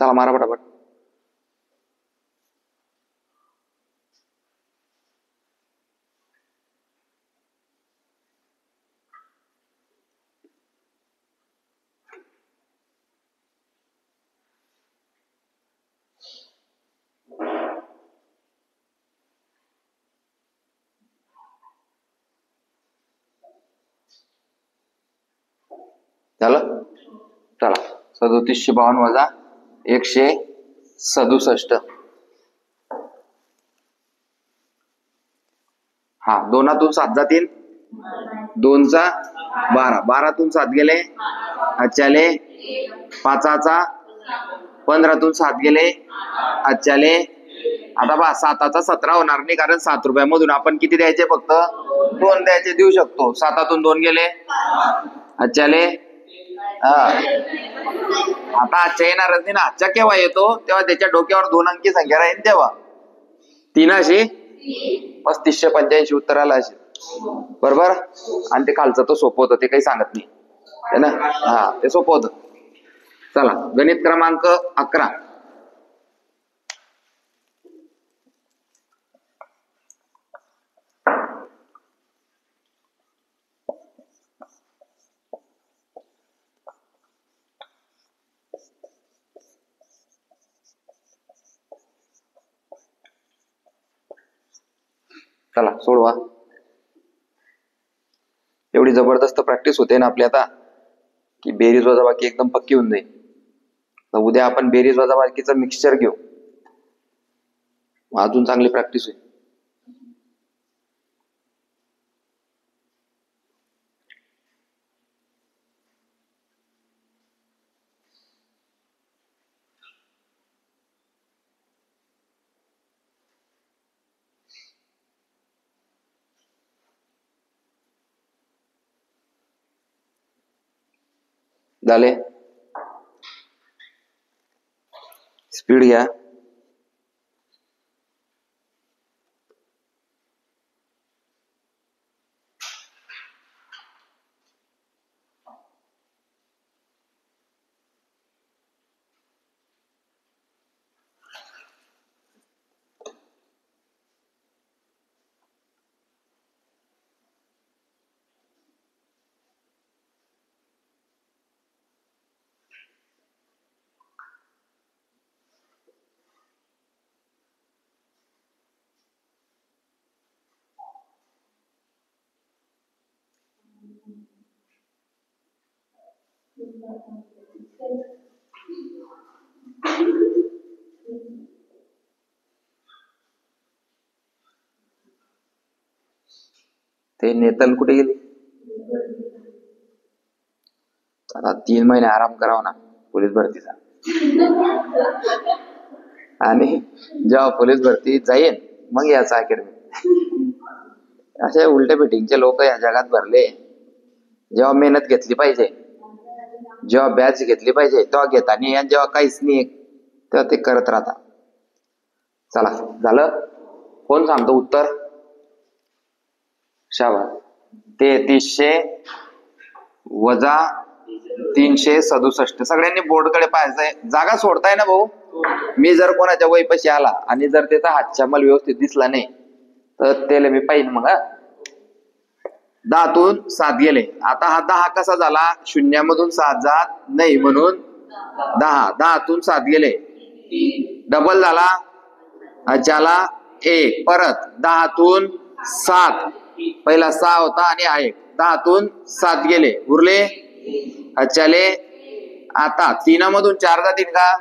चला मारा पटापट. झालं. चला 3752 वजा 167. हा, 2तून 7 जातील, 2चा 12, 12तून 7 गेले, अच्छाले 5चा 15तून 7 गेले, अच्छाले. आता बा 7चा 17 होणार नाही, कारण 7 रुपयामधून आपण किती द्यायचे, फक्त 2 द्यायचे, देऊ शकतो. 7तून 2 गेले, अच्छाले. आता आजच्या येणारच नाही ना. आजच्या केव्हा येतो, तेव्हा त्याच्या डोक्यावर 2 अंकी संख्या राहील, तेव्हा 3 3585 उत्तर आलं असेल. बरोबर. आणि ते खालचं तो सोपं होतं, ते काही सांगत नाही है ना. हा, ते सोपं होतं. चला गणित क्रमांक 11. चला सोडवा. एवढी जबरदस्त प्रॅक्टिस होते ना आपली आता, की बेरीज वजाबाकी एकदम पक्की होऊन जाईल. तर उद्या आपण बेरीज वजाबाकीचं मिक्सचर घेऊ, अजून चांगली प्रॅक्टिस होईल. झाले. स्पीड घ्या. ते नेतल कुठे गेली? आता 3 महिने आराम करावा ना पोलीस भरतीचा. आणि जेव्हा पोलीस भरती जाईल मग याचा अकॅडमी. असे उलटे फिटिंगचे लोक या जगात भरले. जेव्हा मेहनत घेतली पाहिजे, जेव्हा बॅच घेतली पाहिजे तेव्हा घेता नाही, आणि जेव्हा काहीच नाही तेव्हा ते करत राहता. चला झालं. कोण सांगतो उत्तर? शाबास. 3300 वजा 367. सगळ्यांनी बोर्डकडे पाहायचंय. जागा सोडताय ना भाऊ. मी जर कोणाच्या वहीपाशी आला आणि जर त्याचा हातच्या मला व्यवस्थित दिसला नाही तर त्याला मी पाहिन. मग 10तून 7 गेले. आता हा 10 कसा झाला? शून्यामधून 7 जात नाही म्हणून 10. 10तून 7 गेले, डबल झाला, अचाला 1. परत 10तून 7, पहिला 6 होता आणि हा 1. 10तून 7 गेले, उरले अचाले. आता 3मधून 4 जातील का?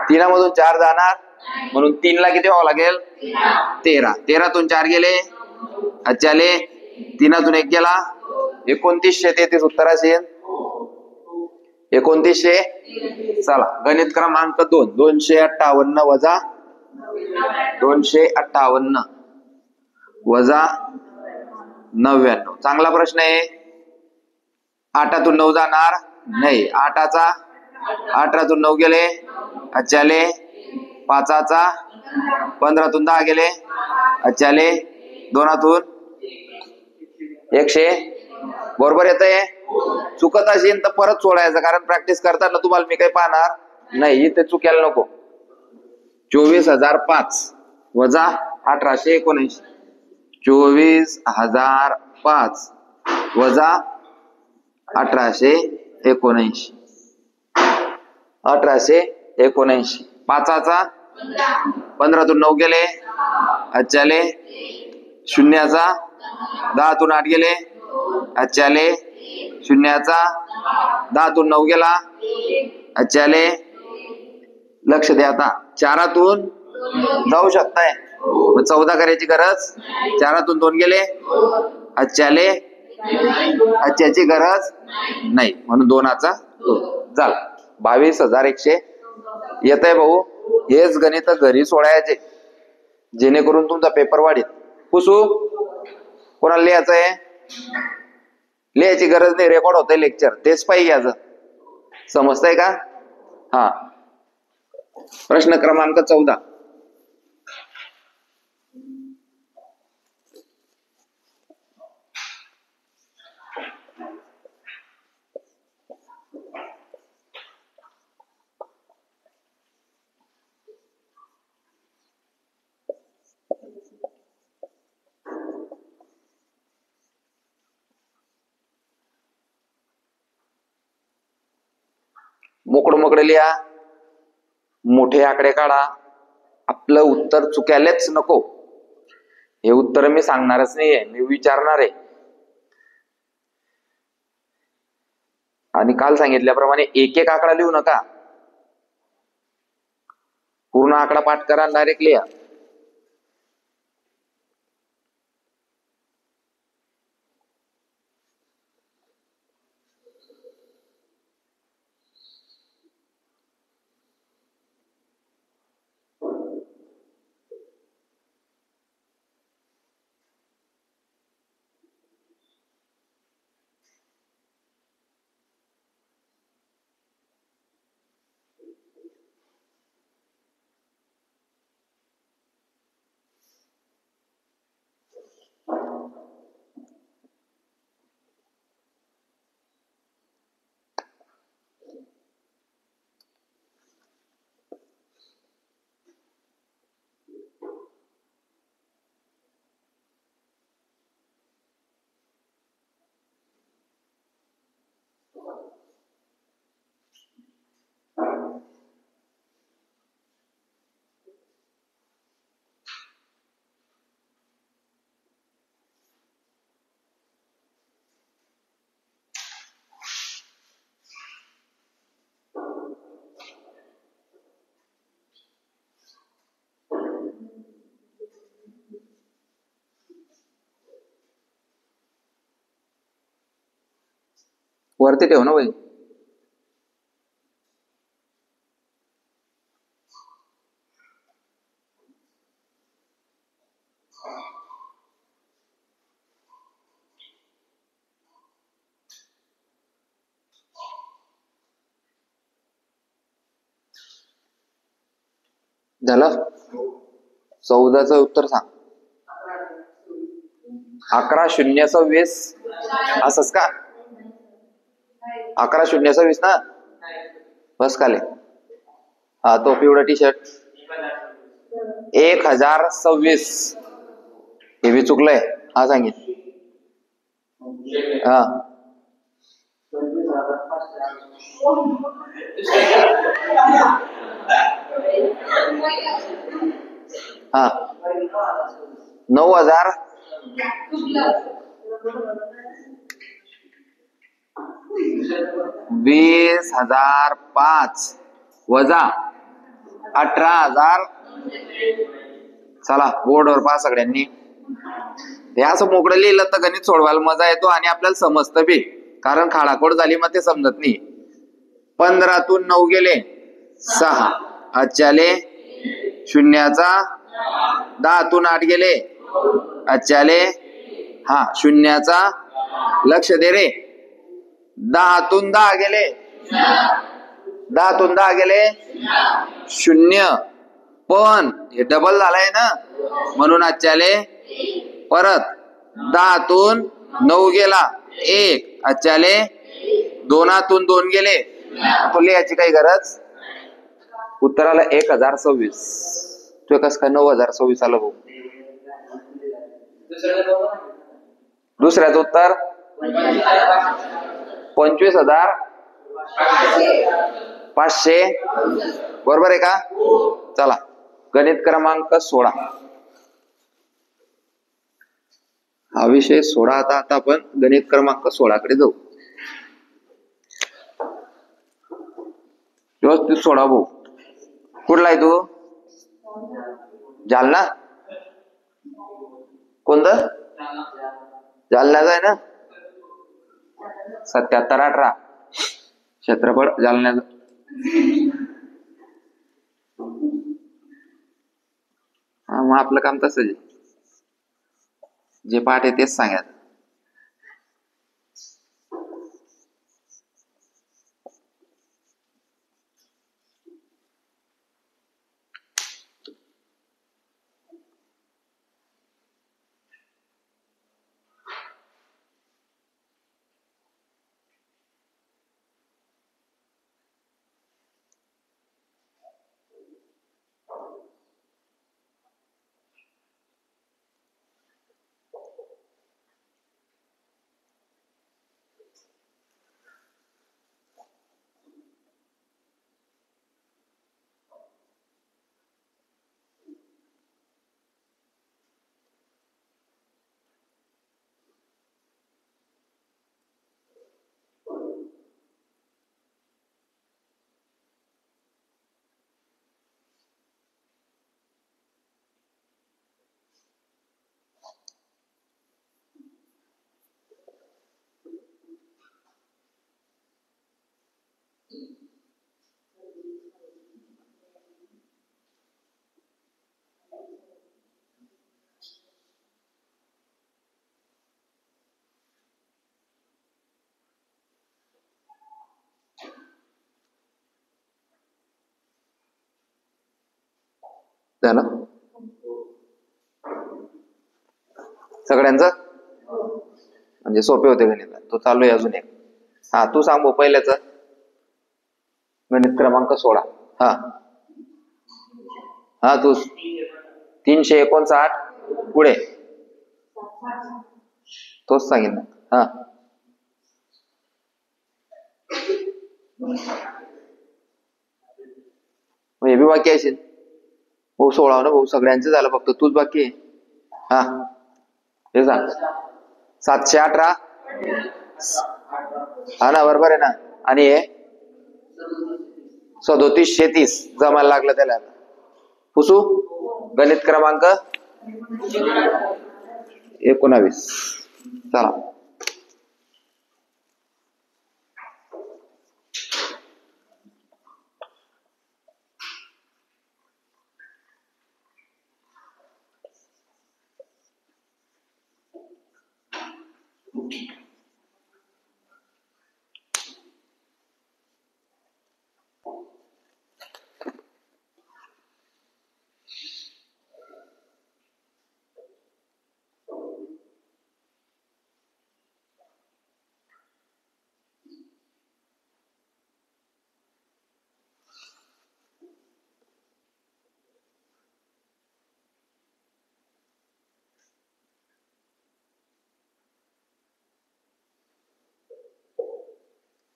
3मधून 4 जाणार, म्हणून 3ला किती व्हावं लागेल? 13. 13तून 4 गेले, अचाले. 3तून 1 गेला, 2933 उत्तर असेल. 2900. चला गणित क्रमांक 2. 258 वजा 258 वजा 99. चांगला प्रश्न आहे. 8तून 9 जाणार नाही. 18तून 9 गेले, अच्छाले. 5चा 15तून 10 गेले, अच्छाले. 2तून 100. बरोबर येतंय. चुकत असेल तर परत सोडायचं, कारण प्रॅक्टिस करताना तुम्हाला मी काही पाहणार नाही, इथे चुकायला नको. 24,005 वजा 1879. 24,005 वजा 1879. 1879. पाचाचा 15तून 9 गेले, अच्छाले. शून्याचा 10तून 8 गेले, अच्छाले. शून्याचा 10तून 9 गेला, अच्छाले. लक्ष द्या. आता 4तून जाऊ शकताय, 14 करायची गरज. 4तून 2 गेले, अच्छाले. अच्छाची गरज नाही म्हणून 2चा 2 झाला. 22,100 येत आहे भाऊ. हेच गणित घरी सोडायचे जेणेकरून तुमचा पेपर वाढेल. पुसू कोणाला लिहायचं आहे? लिहायची गरज नाही, रेकॉर्ड होतंय लेक्चर, तेच पाहिजे याचं. समजतंय का? हा. प्रश्न क्रमांक 14. मोकळं लिहा, मोठे आकडे काढा. आपलं उत्तर चुकायलाच नको. हे उत्तर मी सांगणारच नाहीये, मी विचारणार आहे. आणि काल सांगितल्याप्रमाणे एक एक आकडा लिहू नका, पूर्ण आकडा पाठ करा, डायरेक्ट लिहा. वरती ठेव ना बाई. झालं? 14चं उत्तर सांग. 11,020 असंच का? 11,020 ना? बस खाली. हा, तो पिवळा टी शर्ट 1,026. हे बी चुकलंय. हा सांगित. हा, हा 9,000 20,005 वजा 18,000. चला बोर्डवर पहा सगळ्यांनी. हे असं मोकळं लिहिलं तर गणित सोडवायला मजा येतो आणि आपल्याला समजतं बी, कारण खाडाखोड झाली मग ते समजत नाही. 15तून 9 गेले 6, अच्छाले. शून्याचा 10तून 8 गेले, अच्छाले. हा, शून्याचा लक्ष दे रे. 10तून 10 गेले, 10तून 10 गेले 0, पण हे डबल झालाय ना म्हणून अच्छाले. परत 10तून 9 गेला 1, अच्छाले. 2तून 2 गेले, तो लिहायची काही गरज उत्तर आलं 1026. तू कसं काय 9026 आलं भाऊ? दुसऱ्याचं उत्तर 25,500. बरोबर आहे का? चला गणित क्रमांक 16 हा विषय सोडा. आता आपण गणित क्रमांक 16 कडे जाऊ. व्यवस्थित सोडा भाऊ. कुठला आहे तू? जालना. कोणतं? जालन्याचा आहे ना? 7718 क्षेत्रफळ जालन्याचं. हा मग आपलं काम तसंच आहे, जे पाठ आहे तेच सांगायचं. झालं सगळ्यांचं? म्हणजे सोपे होते गणित. तो चालू आहे अजून एक. हा तू सांग भाऊ पहिल्याच गणित क्रमांक 16. हा हा तू 359 पुढे तोच सांगितलं. हा हे बी बाकी असेल भाऊ. 16 ना भाऊ, सगळ्यांचं झालं, फक्त तूच बाकी आहे. हा हे सांग. 718 हा ना, बरोबर आहे ना. आणि हे 3730 जमायला लागलं त्याला. पुसू गणित क्रमांक 19. चला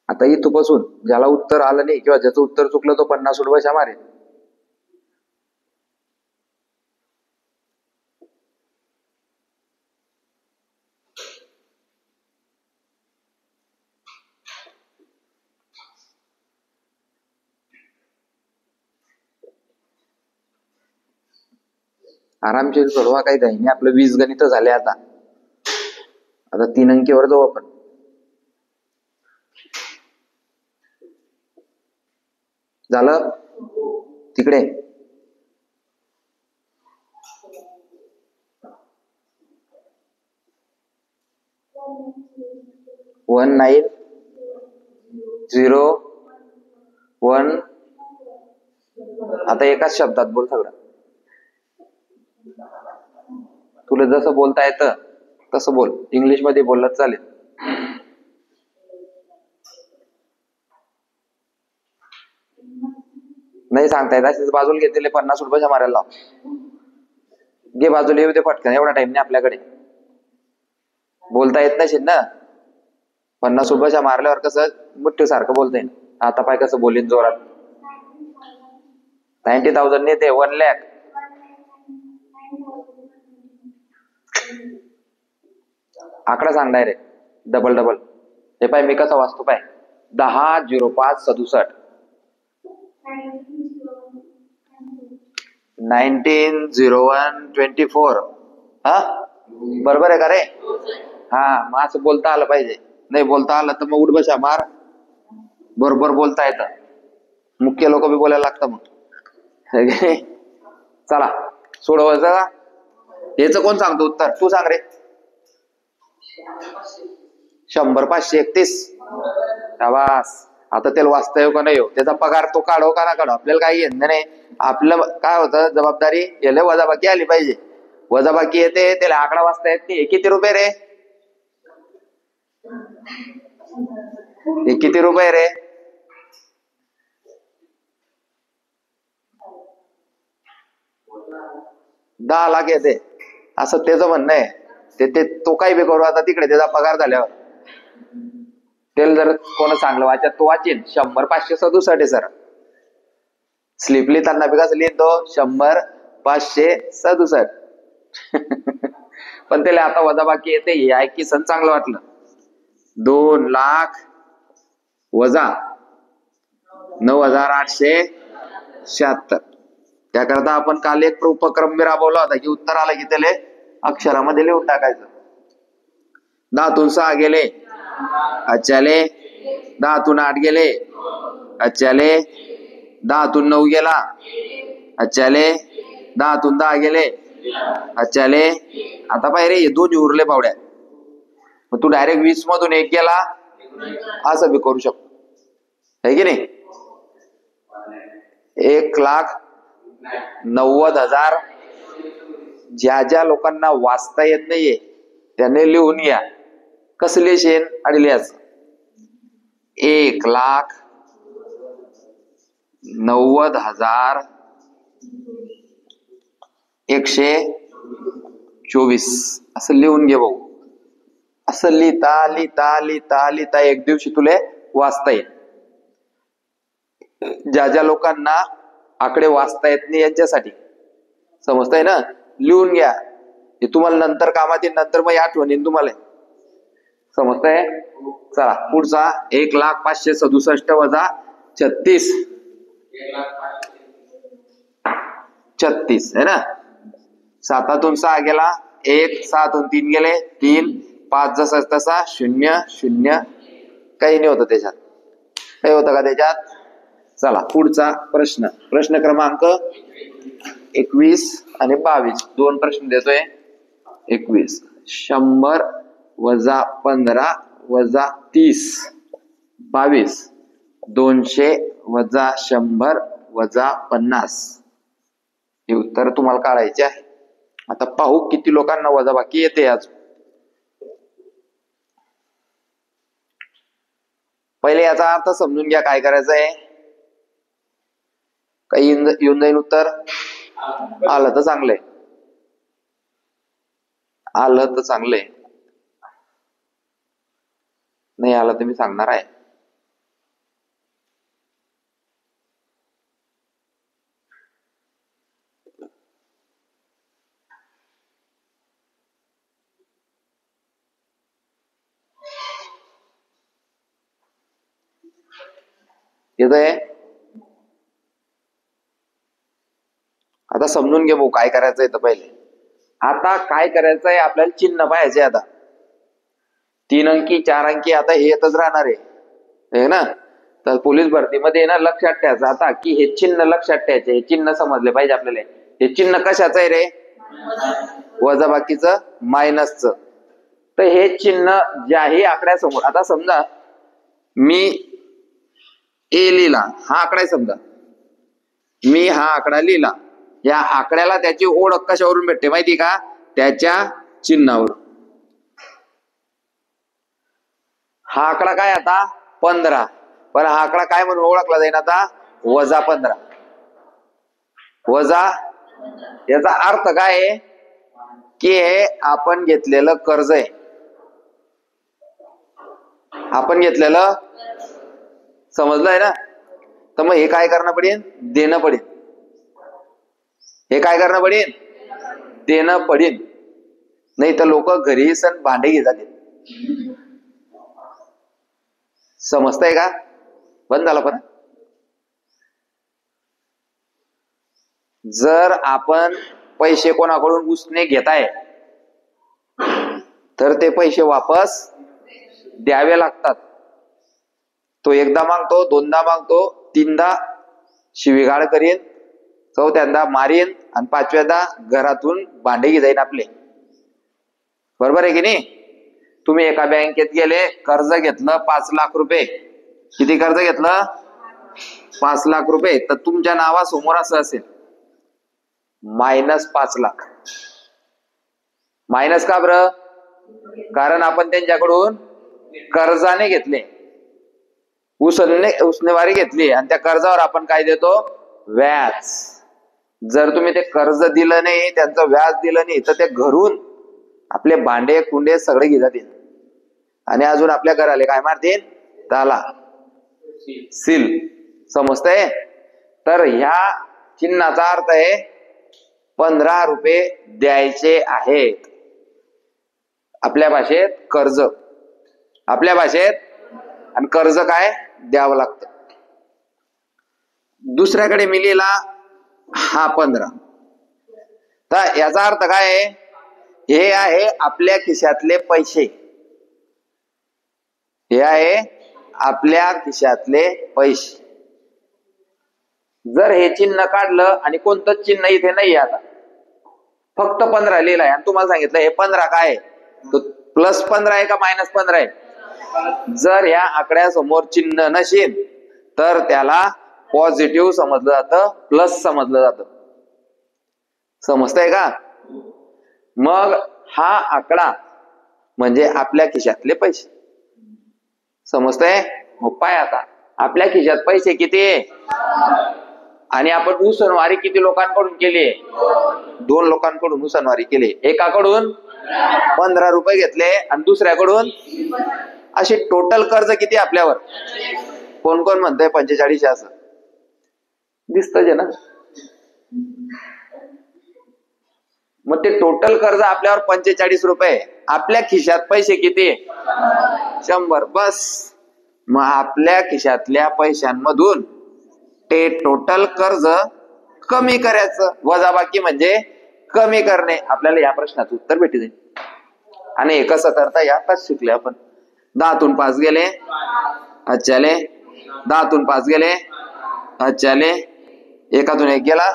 आता इथपासून ज्याला उत्तर आलं नाही किंवा ज्याचं उत्तर चुकलं तो 50 रुपये मारेल. आरामशीर सोडवा, काही काही नाही. आपलं 20 गणित झाले. आता 3 अंकीवर जाऊ आपण. झालं तिकडे 1901. आता एकाच शब्दात बोल सगळं. तुला जसं बोलता येतं तसं बोल. इंग्लिश मध्ये बोललं चालेल. नाही सांगता येत. असेच बाजूला घेतलेले 50 रुपयाच्या मारायला लाव. घे बाजूला, येऊ दे पटकन, एवढा टाइम नाही आपल्याकडे. बोलता येत नसेल ना. 50 रुपयाच्या मारल्यावर कसं मुठ्ठी सारखं बोलता येईल. आता पाय कसं बोलीन जोरात. 90,000 नेते 1 लाख. आकडा सांग डायरेक्ट डबल डबल. हे पाय मी कसा वाचतो पाय. 10,05,67. 19,01,24. हा बरोबर आहे का रे? हा मग असं बोलता आलं पाहिजे. नाही बोलता आलं तर मग उठ बशा मार. बरोबर बोलता येतं. मुख्य लोक बी बोलायला लागतं मग. चला सोडवायचं का? याच कोण सांगतो उत्तर? तू सांग रे. 100,531. शाबास. आता त्याला वाचता येऊ का नाही येऊ, त्याचा पगार तो काढो का ना काढो, आपल्याला काही घेणं नाही. आपलं काय होतं, जबाबदारी याला वजाबाकी आली पाहिजे. वजाबाकी येते त्याला आकडा वाचता येत नाही. किती रुपये रे? हे किती रुपये रे? दहा लाख येते असं त्याचं म्हणणं आहे. ते तो काही बी करू आता तिकडे त्याचा पगार झाल्यावर. त्याला जर कोण चांगलं वाचत तो वाचेल. 100,567 आहे सर. स्लिप लिहिताना बी कसं लिहितो 100,567. पण त्याला आता वजाबाकी येते. हे ऐकी सण चांगलं वाटलं. 2 लाख वजा 9,876. त्याकरता आपण काल एक उपक्रम बी राबवला होता की उत्तर आलं की त्याला अक्षरामध्ये लिहून टाकायचं. 10 तून 6 गेले अच्छाले. 10 तून 8 गेले अच्छाले. 10 तून 9 गेला अच्छाले. 10 तून 10 गेले अच्छाले. आता पाहिजे रे, 2 उरले पावड्या. मग तू डायरेक्ट 20 मधून 1 गेला असं बी करू शकतो, है की नाही? 1,90,000. ज्या ज्या लोकांना वाचता येत नाहीये त्याने लिहून घ्या. कसं लिहिशील? आणि लिहायचं 1,90,124 असं लिहून घे भाऊ. असं लिहिता लिहिता लिहिता लिहिता एक दिवशी तुला वाचता येईल. ज्या ज्या लोकांना आकडे वाचता येत नाही यांच्यासाठी, समजतंय ना? लिहून घ्या. हे तुम्हाला नंतर कामात येईल. नंतर मग आठवण येईल तुम्हाला. समजतंय? चला पुढचा 1,05,67 वजा 36. 36 है ना. 7 6 गेला 1. 6 3 गेले 3. 5 जसा तसा 0 0. काही नाही होतं त्याच्यात. काही होतं का त्याच्यात? चला पुढचा प्रश्न. प्रश्न क्रमांक 21 आणि 22. 2 प्रश्न देतोय. 21. 100 वजा 15 वजा 30. 22. 200 वजा 100 वजा 50. हे उत्तर तुम्हाला काढायचे आहे. आता पाहू किती लोकांना वजाबाकी येते आज. पहिले याचा अर्थ समजून घ्या काय करायचं आहे. काही येऊन जाईल उत्तर. आलं तर चांगलंय, आलं तर चांगलंय. नाही आलं तर मी सांगणार आहे. येतंय? आता समजून घे भाऊ काय करायचंय. तर पहिले आता काय करायचंय, आपल्याला चिन्ह पाहायचे. आता 3 अंकी 4 अंकी आता हे येतच राहणार आहे ना. तर पोलीस भरतीमध्ये ना लक्षात ठेवायचं आता की हे चिन्ह लक्षात ठेवायचे. हे चिन्ह समजले पाहिजे आपल्याला. हे चिन्ह कशाचं आहे रे? वजाबाकीचं, मायनसचं. तर हे चिन्ह ज्याही आकड्यासमोर, आता समजा मी ए लिहिला, हा आकडा आहे समजा, मी हा आकडा लिहिला. या आकड्याला त्याची ओळख कशावरून भेटते माहिती का? त्याच्या चिन्हावर. हा आकडा काय आता 15, पण हा आकडा काय म्हणून ओळखला जाईल आता? वजा 15. वजा, याचा अर्थ काय आहे की हे आपण घेतलेलं कर्ज आहे, आपण घेतलेलं, समजलंय ना? तर मग हे काय करणं पडेल? देणं पडेल. हे काय करणं पडेल? देणं पडेल. नाही तर लोक घरी सण भांडे घेतात. समजतंय का? बंद झालं पण. जर आपण पैसे कोणाकडून उसने घेताय तर ते पैसे वापस द्यावे लागतात. तो एकदा मागतो, दोनदा मागतो, तीनदा शिवीगाळ करीन, चौथ्यांदा मारीन आणि पाचव्यांदा घरातून भांडे जाईन आपले. बरोबर आहे की नाही? तुम्ही एका बँकेत गेले, कर्ज घेतलं 5 लाख रुपये. किती कर्ज घेतलं? 5 लाख रुपये. तर तुमच्या नावासमोर असं असेल -5 लाख. मायनस का बरं? कारण आपण त्यांच्याकडून कर्जाने घेतले, उसनेवारी घेतली आणि त्या कर्जावर आपण काय देतो? व्याज. जर तुम्ही ते कर्ज दिलं नाही, त्यांचं व्याज दिलं नाही, तर ते घरून आपले भांडे कुंडे सगळे घेतील आणि अजून आपल्या घराला काय मारतील? ताला, सील. समजतंय? तर ह्या चिन्हाचा अर्थ आहे 15 रुपये द्यायचे आहेत. आपल्या भाषेत कर्ज, आपल्या भाषेत. आणि कर्ज काय? द्यावं लागतं. दुसऱ्याकडे मी लिहिला हा 15. तर याचा अर्थ काय आहे? हे आहे आपल्या खिशातले पैसे. हे आहे आपल्या खिशातले पैसे. जर हे चिन्ह काढलं आणि कोणतं चिन्ह इथे नाही, आता फक्त 15 लिहिलंय आणि तुम्हाला सांगितलं हे 15 काय आहे? +15 आहे का -15 आहे? जर या आकड्यासमोर चिन्ह नसेल तर त्याला पॉझिटिव्ह समजलं जातं, प्लस समजलं जातं. समजतंय का? मग हा आकडा म्हणजे आपल्या खिशातले पैसे. समजतंय? मग पाय आता आपल्या खिशात पैसे किती आहे आणि आपण उसनवारी किती लोकांकडून केली? 2 लोकांकडून उसनवारी केली. एकाकडून 15 रुपये घेतले आणि दुसऱ्याकडून. अशी टोटल कर्ज किती आपल्यावर? कोण कोण म्हणतंय 45 असं? दिसतंय ना? मग ते टोटल कर्ज आपल्यावर 45 रुपये. आपल्या खिशात पैसे किती? 100. बस. मग आपल्या खिशातल्या पैशांमधून ते टोटल कर्ज कमी करायचं. वजाबाकी म्हणजे कमी करणे. आपल्याला या प्रश्नाचं उत्तर भेटू दे. आणि हे कसं करता यातच शिकले आपण. 10तून 5 गेले, अच्छाले. 10तून 5 गेले, अच्छाले. 1तून 1 गेला.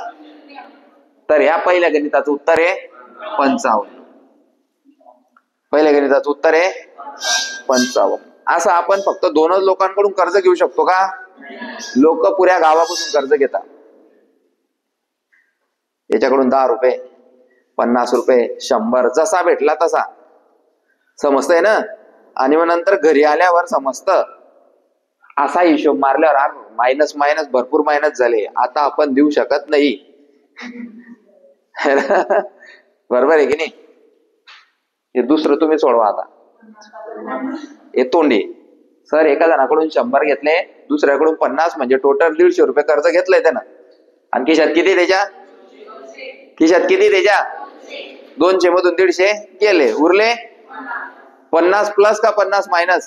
तर ह्या पहिल्या गणिताचं उत्तर आहे 55. पहिल्या गणिताचं उत्तर आहे 55. असं आपण फक्त 2च लोकांकडून कर्ज घेऊ शकतो का? लोक पुऱ्या गावापासून कर्ज घेतात. याच्याकडून 10 रुपये, 50 रुपये, 100, जसा भेटला तसा. समजतंय ना? आणि मग नंतर घरी आल्यावर समजतं. असा हिशोब मारल्यावर मायनस भरपूर मायनस झाले, आता आपण देऊ शकत नाही. बरोबर आहे की नाही? हे दुसरं तुम्ही सोडवा आता. हे तोंडी. सर एका जणाकडून 100 घेतले, दुसऱ्याकडून 50, म्हणजे टोटल 150 रुपये कर्ज घेतलंय त्यानं. आणि खिशात किती त्याच्या? खिशात किती त्याच्या? 200 मधून 150 गेले, उरले 50 प्लस का 50 मायनस?